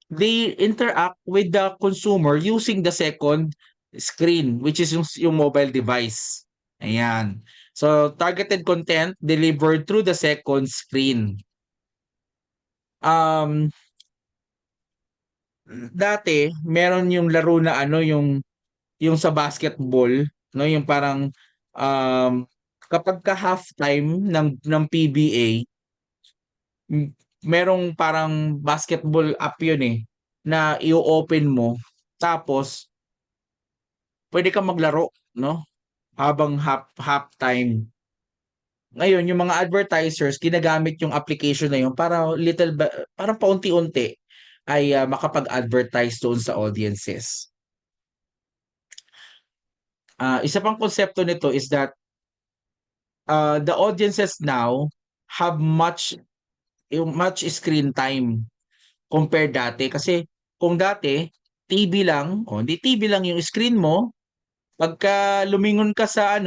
they interact with the consumer using the second screen, which is yung mobile device. Ayan. So, targeted content delivered through the second screen. Um, Dati meron yung laro na ano, yung sa basketball, 'no, yung parang, um, kapagka halftime ng PBA, merong parang basketball app yun, eh, na i open mo tapos puwede kang maglaro 'no, habang halftime. Ngayon yung mga advertisers ginagamit yung application na yun para parang paunti-unti ay, makapag-advertise doon sa audiences. Isa pang konsepto nito is that, the audiences now have much screen time compared dati. Kasi kung dati TV lang, oh, 'di TV lang yung screen mo. Pagka lumayo ka sa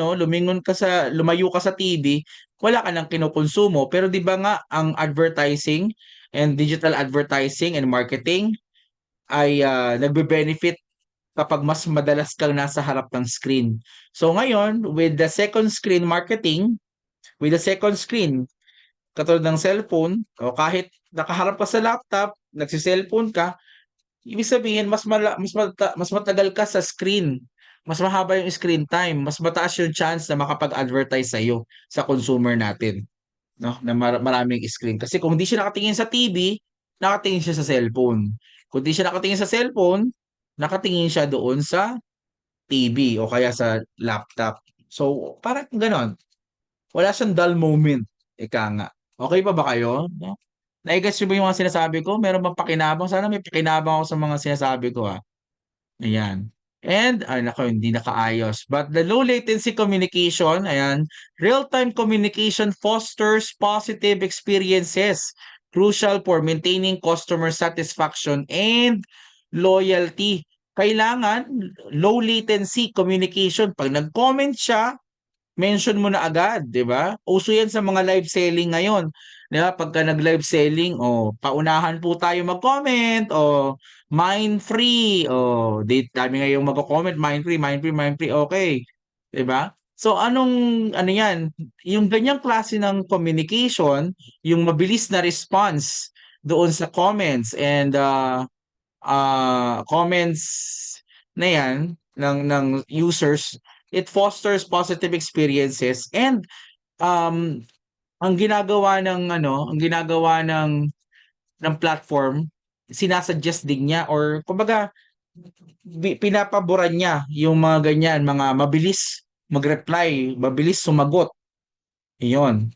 TV, wala ka ng kinukonsumo. Pero 'di ba nga ang advertising and digital advertising and marketing ay, nagbe-benefit kapag mas madalas kang nasa harap ng screen. So ngayon, with the second screen, katulad ng cellphone o kahit nakaharap ka sa laptop, nagse-cellphone ka, ibig sabihin mas matagal ka sa screen, mas mahaba yung screen time, mas mataas yung chance na makapag-advertise sa'yo, sa consumer natin, 'no, na maraming screen. Kasi kung di siya nakatingin sa TV, nakatingin siya sa cellphone. Kung di siya nakatingin sa cellphone, nakatingin siya doon sa TV o kaya sa laptop. So, parang gano'n, wala siyang dull moment, ika nga. Okey pa ba kayo, 'no? Nai-gets niyo ba yung mga sinasabi ko? Meron bang pakinabang? Sana may pakinabang ako sa mga sinasabi ko, Ayan. And ay naku, hindi nakaayos. But the low latency communication, ayan, real-time communication fosters positive experiences, crucial for maintaining customer satisfaction and loyalty. Kailangan low latency communication. 'Pag nag-comment siya, mention mo na agad, 'di ba? Uso 'yan sa mga live selling ngayon, 'di ba? Pagka nag-live selling, paunahan po tayo mag-comment, mine free, dami ngayong magko-comment, mine free, mine free, okey, 'di ba? So anong ano 'yan, yung ganyang klase ng communication, yung mabilis na response doon sa comments and, comments na 'yan ng users, it fosters positive experiences and, um, ang ginagawa ng platform, sina-suggest din niya or kumbaga pinapaboran niya yung mga ganyan, mga mabilis mag-reply, mabilis sumagot, iyon.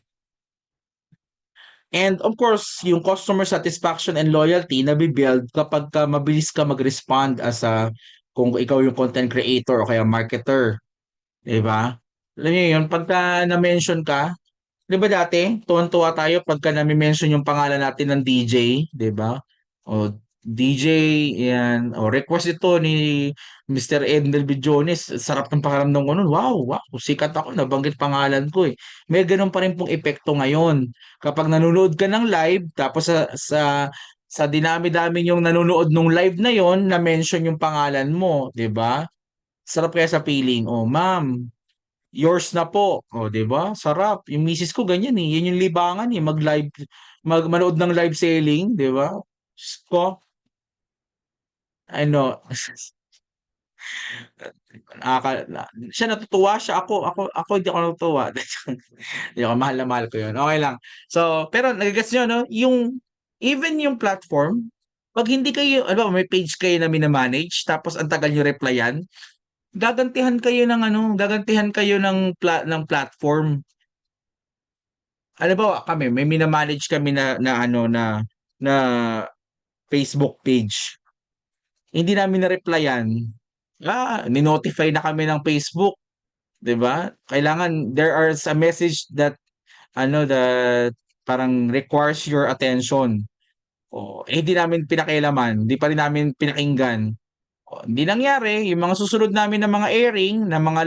And of course, yung customer satisfaction and loyalty nabi-build kapagka mabilis ka mag-respond kung ikaw yung content creator o kaya marketer, 'di ba? Alam niyo yun, pagka na-mention ka, 'di ba dati tuwang-tuwa tayo pagka name-mention yung pangalan natin ng DJ, 'di ba? O DJ, 'yan, request ito ni Mr. Endel Villones, sarap ng pakiramdam ko nun, wow, wow, sikat ako nabanggit pangalan ko, eh. May gano'n pa rin pong epekto ngayon. Kapag nanonood ka ng live tapos sa dinami-dami niyong nanonood nung live na yon na-mention yung pangalan mo, 'di ba? Sarap kaya sa feeling, "Oh, ma'am, yours na po." Oh, 'di ba, sarap. Yung misis ko ganyan, eh, yun yung libangan, eh, manood ng live selling, 'di ba? Diyos ko, ano Siya natutuwa siya, ako hindi ako natutuwa. Hindi ako, mahal na mahal ko yun, okey lang. So, pero nage-gets niyo 'no, yung even yung platform, 'pag hindi kayo halimbawa may page kayo na mina-manage tapos ang tagal niyo replyan, gagantihan kayo ng platform. Halimbawa kami may mina-manage kami na Facebook page, hindi namin na-replyan, ni-notify na kami ng Facebook, 'di ba? Kailangan there are a message that parang requires your attention. Oh, eh, hindi namin pinakialaman, hindi pa rin namin pinakinggan. Oh, hindi nangyari yung mga susunod namin na mga airing, na mga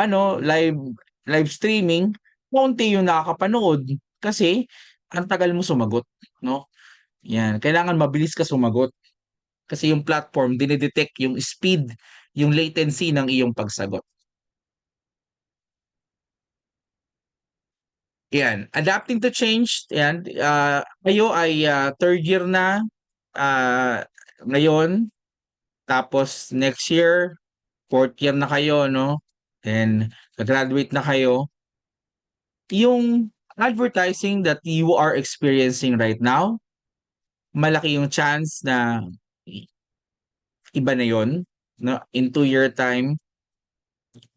ano, live live streaming, konti yung nakakapanood kasi ang tagal mo sumagot, 'no? 'Yan, kailangan mabilis ka sumagot kasi yung platform dine-detect yung speed, yung latency ng iyong pagsagot. 'Yan, adapting to change, 'yan, kayo ay, 3rd year na, ngayon, tapos next year, 4th year na kayo 'no, then ga-graduate na kayo. Yung advertising that you are experiencing right now, malaki yung chance na iba na yun 'no, in 2 year time,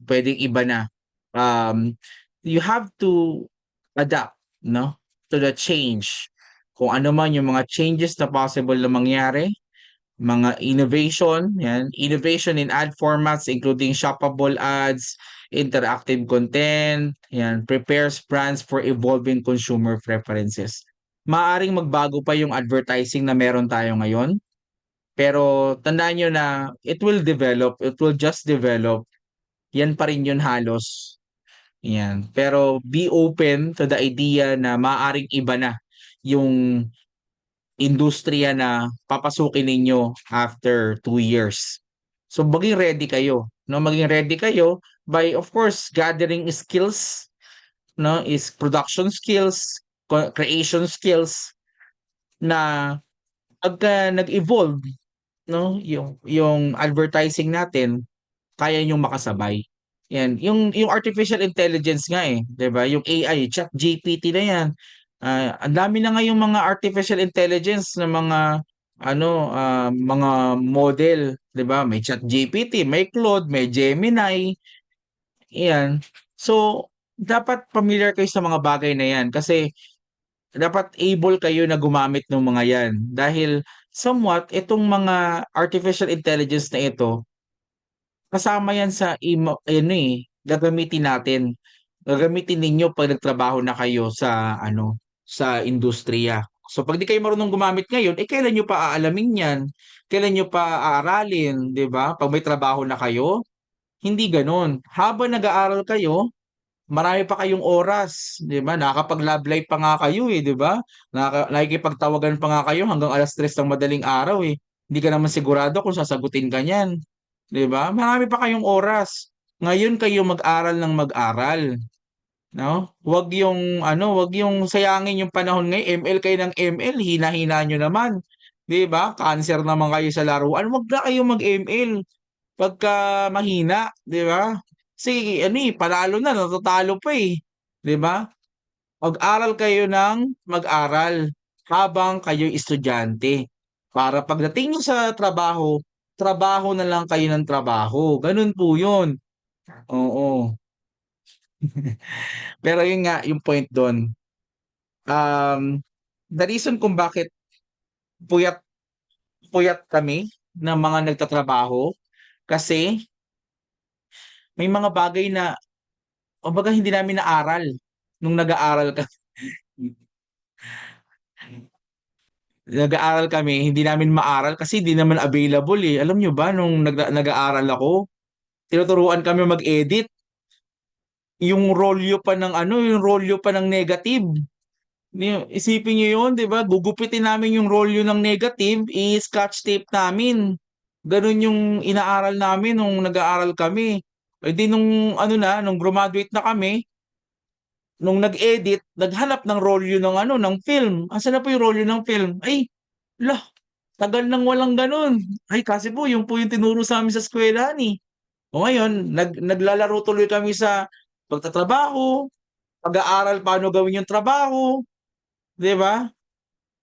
puwedeng iba na. Um, you have to adapt 'no, to the change. Kung ano man yung mga changes na possible na mangyari, mga innovation, 'yan, innovation in ad formats including shoppable ads, interactive content, 'yan, prepares brands for evolving consumer preferences. Maaaring magbago pa yung advertising na meron tayo ngayon, pero tandaan niyo na it will just develop, 'yan pa rin yun halos, 'yan. Pero be open to the idea na maaaring iba na yung industriya na papasukin ninyo after 2 years. So maging ready kayo, 'no, maging ready kayo by of course gathering skills, 'no, is production skills, creation skills na pagka nag-evolve, 'no, yung advertising natin kaya niyong makasabay. 'Yan, yung artificial intelligence nga, eh, 'di ba, yung AI, ChatGPT na 'yan. Ang dami na ngayong mga artificial intelligence na mga model, 'di ba? May ChatGPT, may Claude, may Gemini, 'yan. So, dapat familiar kayo sa mga bagay na 'yan kasi dapat able kayo na gumamit ng mga 'yan dahil somewhat itong mga artificial intelligence na ito, kasama yan sa ano, eh, gagamitin natin. Gagamitin ninyo 'pag nagtrabaho na kayo sa industriya. So 'pag di kayo marunong gumamit ngayon, eh, kailan niyo pa aalamin yan? Kailan niyo pa aaralin, 'di ba? 'Pag may trabaho na kayo? Hindi gano'n. Habang nag-aaral kayo, marami pa kayong oras, 'di ba? Nakakapag-love life pa nga kayo, eh, 'di ba? Nakikipagtawagan pa nga kayo hanggang 3:00 ng madaling araw, eh. Hindi ka naman sigurado kung sasagutin ka niyan, 'di ba? Marami pa kayong oras. Ngayon kayo mag-aral ng mag-aral, 'no? 'Wag yung sayangin yung panahon ngayon, ML kayo ng ML, hina-hina niyo naman, 'di ba? Cancer naman kayo sa laruan, 'wag na kayong mag-ML pagka mahina, 'di ba? Kasi ano, eh, panalo na natatalo pa, eh, 'di ba? Mag-aral kayo ng mag-aral habang kayo'y estudyante para pagdating niyo sa trabaho, trabaho na lang kayo ng trabaho, gano'n po 'yun, oo. Pero 'yun nga yung point do'n, the reason kung bakit puyat puyat kami ng mga nagtatrabaho kasi may mga bagay na kumbaga hindi namin naaral nung nag-aaral kami hindi namin maaral kasi di naman available, eh. Alam niyo ba nung nag-aaral ako, tinuturuan kami mag-edit, yung rolyo pa ng negative. Isipin niyo yun, 'di ba? Gugupitin namin yung rolyo ng negative, i-scotch tape namin. Gano'n yung inaaral namin nung nag-aaral kami. Eh, di nung grumaduate na kami, nung nag-edit, naghanap ng rolyo ng film. Asan na po yung rolyo ng film? Ay, hala! Tagal nang walang gano'n. Ay, kasi po yun po yung tinuro sa'min sa eskuwelahan, eh. O ngayon naglalaro tuloy kami sa pagtatrabaho, pag-aaral paano gawin yung trabaho, 'di ba?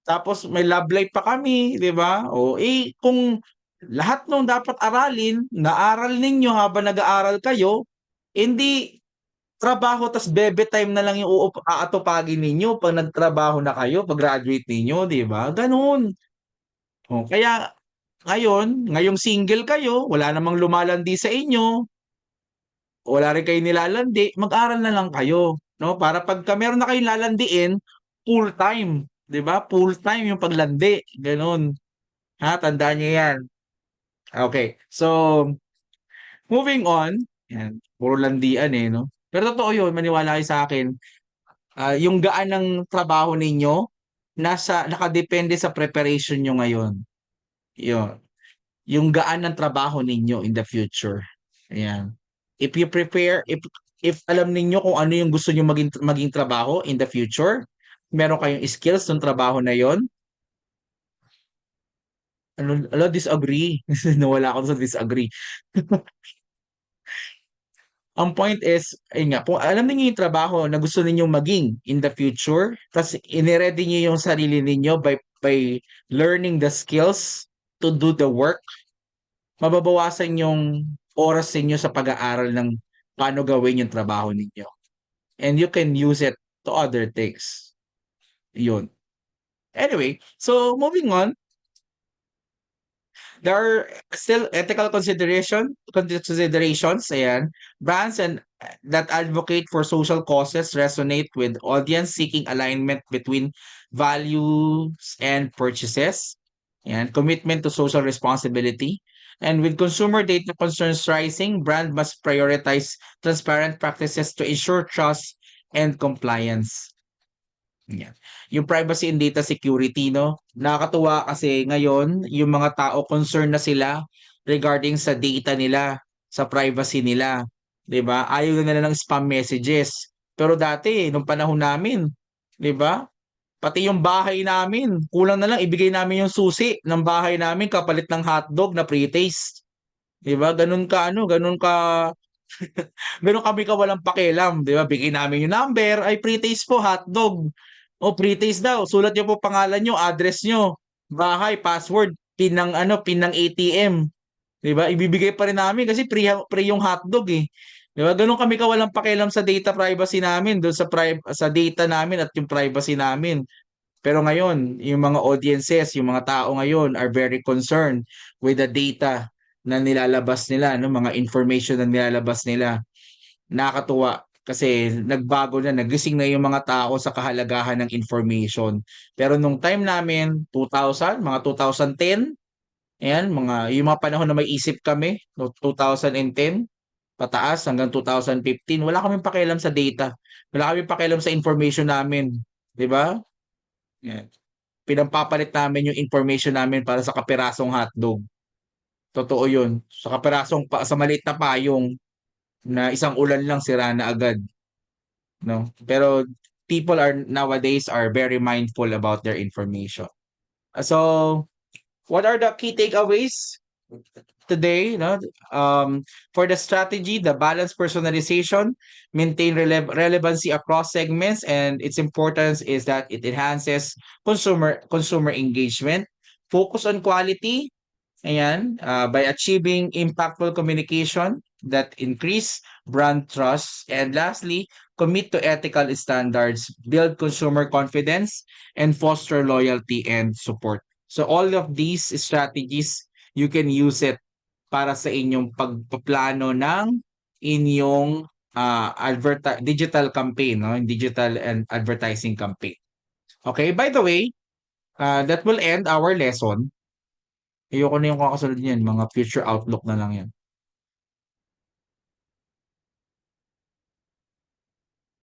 Tapos may love life pa kami, 'di ba? O, eh, kung lahat nung dapat aralin, naaral ninyo habang nag-aaral kayo, hindi trabaho tas bebe time na lang yung aatupagin ninyo 'pag nagtrabaho na kayo, pag-graduate ninyo, 'di ba? Gano'n. Oh, kaya ngayong single kayo, wala namang lumalandi sa inyo, wala rin kayong nilalandi, mag-aral na lang kayo, 'no? Para pagka meron na kayong lalandiin, full-time, 'di ba? Full-time yung paglandi, gano'n. Tandaan niyo 'yan. Okay, so moving on, 'yan, puro landian, eh, 'no? Pero totoo 'yun, maniwala kayo sa'kin, yung gaan ng trabaho ninyo, nakadepende sa preparation niyo ngayon, 'yun. Yung gaan ng trabaho ninyo in the future, ayan. If you prepare if alam ninyo kung ano yung gusto niyong maging trabaho in the future, meron kayong skills nung trabaho na yon, disagree. Nawala ako sa disagree. Ang point is, ayun nga, kung alam niyo yung trabaho na gusto ninyong maging in the future, ta's ine-ready niyo yung sarili ninyo by learning the skills to do the work, mababawasan yung oras ninyo sa pag-aaral ng paano gawin yung trabaho ninyo. And you can use it to other things. Yun. Anyway, so moving on, there are still ethical considerations, ayan. Brands that advocate for social causes resonate with audience seeking alignment between values and purchases, and commitment to social responsibility. And with consumer data concerns rising, brand must prioritize transparent practices to ensure trust and compliance. Yan. Yung privacy and data security 'no, nakakatuwa kasi ngayon yung mga tao concerned na sila regarding sa data nila, sa privacy nila, 'di ba? Ayaw na nila ng spam messages. Pero dati nung panahon namin, 'di ba? Pati yung bahay namin, kulang na lang ibigay namin yung susi ng bahay namin kapalit ng hotdog na pre-taste, 'di ba? Gano'n kami kawalang pakialam, 'di ba? Bigay namin yung number, "Ay pre-taste po, hotdog." "Oh, pre-taste daw, sulat niyo po pangalan niyo, address niyo, bahay, password, PIN ng ATM." 'Di ba? Ibibigay pa rin namin kasi free yung hotdog, eh. 'Di ba? Gano'n kami kawalang pakialam sa data privacy namin, do'n sa data namin at yung privacy namin. Pero ngayon, yung mga audiences, yung mga tao ngayon are very concerned with the data na nilalabas nila, no, mga information na nilalabas nila. Nakakatuwa kasi nagbago na, nagising na yung mga tao sa kahalagahan ng information. Pero nung time namin, 2000, mga 2010, ayan, yung mga panahon na may isip kami, no, 2010, pataas hanggang 2015, wala kaming pakialam sa data. Wala kaming pakialam sa information namin, 'di ba? Yan. Pinapapalit namin yung information namin para sa kapirasong hotdog. Totoo yun. Sa maliit na payong na isang ulan lang sira na agad, no? Pero people are nowadays are very mindful about their information. So, what are the key takeaways today, no? For the strategy, the balanced personalization, maintain relevancy across segments, and its importance is that it enhances consumer engagement, focus on quality, ayan, by achieving impactful communication that increase brand trust, and lastly, commit to ethical standards, build consumer confidence, and foster loyalty and support. So all of these strategies, you can use it para sa inyong pagpaplano ng inyong digital campaign, no? Digital and advertising campaign. Okay, by the way, that will end our lesson. Ayoko na yung kakasunod niyan, mga future outlook na lang yan.